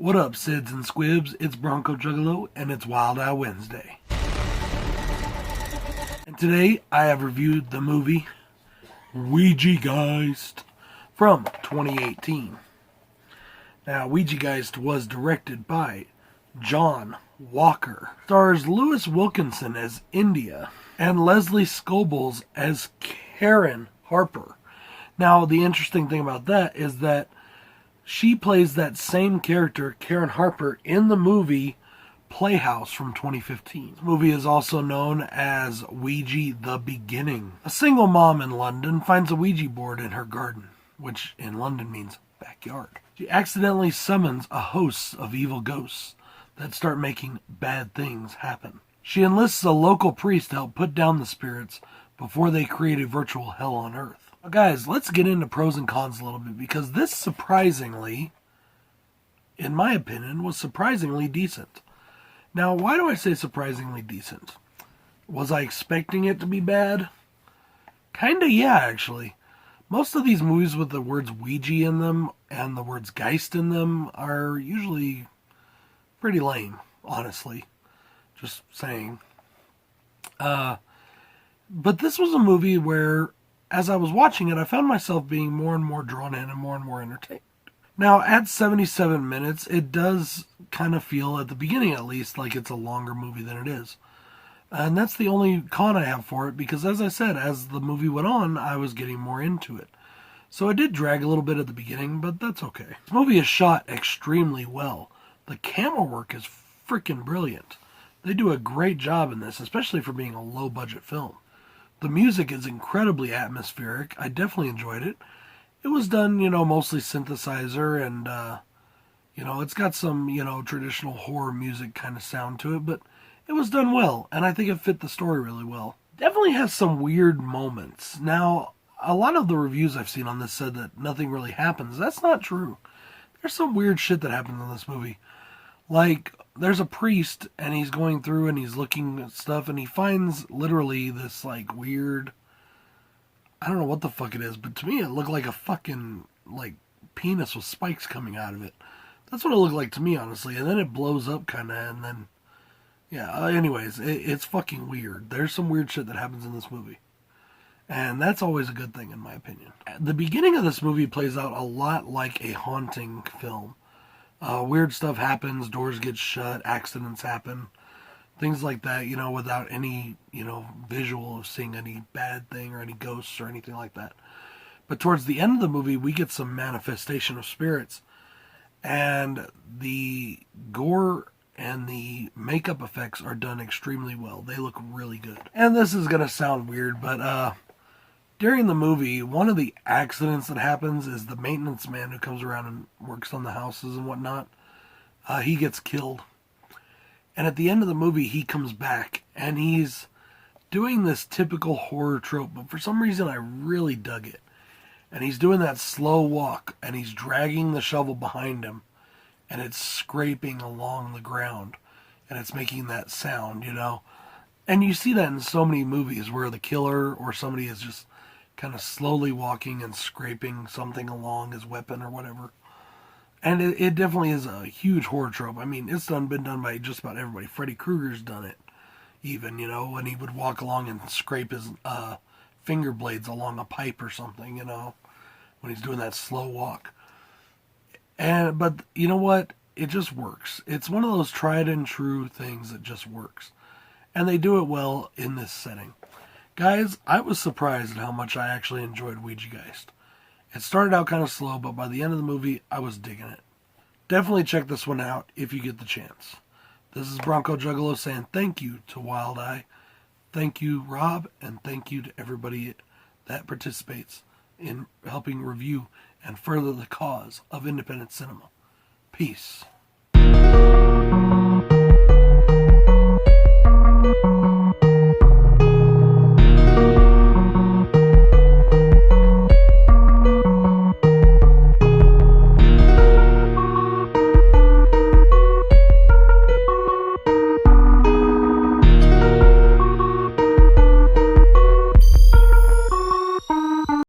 What up, Sids and Squibs? It's Bronco Juggalo, and it's Wild Eye Wednesday. And today, I have reviewed the movie Ouijageist from 2018. Now, Ouijageist was directed by John Walker. Stars Lewis Wilkinson as India and Leslie Scobles as Karen Harper. Now, the interesting thing about that is that she plays that same character, Karen Harper, in the movie Playhouse from 2015. The movie is also known as Ouija the Beginning. A single mom in London finds a Ouija board in her garden, which in London means backyard. She accidentally summons a host of evil ghosts that start making bad things happen. She enlists a local priest to help put down the spirits before they create a virtual hell on earth. Now guys, let's get into pros and cons a little bit, because this surprisingly, in my opinion, was surprisingly decent. Now, why do I say surprisingly decent? Was I expecting it to be bad? Kinda, yeah, actually. Most of these movies with the words Ouija in them and the words Geist in them are usually pretty lame, honestly. Just saying. But this was a movie where, as I was watching it, I found myself being more and more drawn in and more entertained. Now, at 77 minutes, it does kind of feel, at the beginning at least, like it's a longer movie than it is. And that's the only con I have for it, because as I said, as the movie went on, I was getting more into it. So it did drag a little bit at the beginning, but that's okay. This movie is shot extremely well. The camera work is freaking brilliant. They do a great job in this, especially for being a low-budget film. The music is incredibly atmospheric. I definitely enjoyed it. It was done, mostly synthesizer, and, it's got some, traditional horror music kind of sound to it, but it was done well, and I think it fit the story really well. Definitely has some weird moments. Now, a lot of the reviews I've seen on this said that nothing really happens. That's not true. There's some weird shit that happens in this movie. Like, there's a priest, and he's going through and he's looking at stuff, and he finds literally this, weird, I don't know what the fuck it is, but to me it looked like a fucking, penis with spikes coming out of it. That's what it looked like to me, honestly. And then it blows up, kind of, and then, yeah, anyways, it's fucking weird. There's some weird shit that happens in this movie. And that's always a good thing, in my opinion. The beginning of this movie plays out a lot like a haunting film. Weird stuff happens, doors get shut, accidents happen, things like that, without any, visual of seeing any bad thing or any ghosts or anything like that. But towards the end of the movie, we get some manifestation of spirits, and the gore and the makeup effects are done extremely well. They look really good. And this is going to sound weird, but during the movie, one of the accidents that happens is the maintenance man who comes around and works on the houses and whatnot. He gets killed. And at the end of the movie, he comes back, and he's doing this typical horror trope, but for some reason I really dug it. And he's doing that slow walk, and he's dragging the shovel behind him, and it's scraping along the ground, and it's making that sound, And you see that in so many movies where the killer or somebody is just kind of slowly walking and scraping something along his weapon or whatever. And it definitely is a huge horror trope. I mean, it's been done by just about everybody. Freddy Krueger's done it, even, when he would walk along and scrape his finger blades along a pipe or something, when he's doing that slow walk. But you know what? It just works. It's one of those tried and true things that just works. And they do it well in this setting. Guys, I was surprised at how much I actually enjoyed Ouijageist. It started out kind of slow, but by the end of the movie, I was digging it. Definitely check this one out if you get the chance. This is Bronco Juggalo saying thank you to Wild Eye. Thank you, Rob, and thank you to everybody that participates in helping review and further the cause of independent cinema. Peace.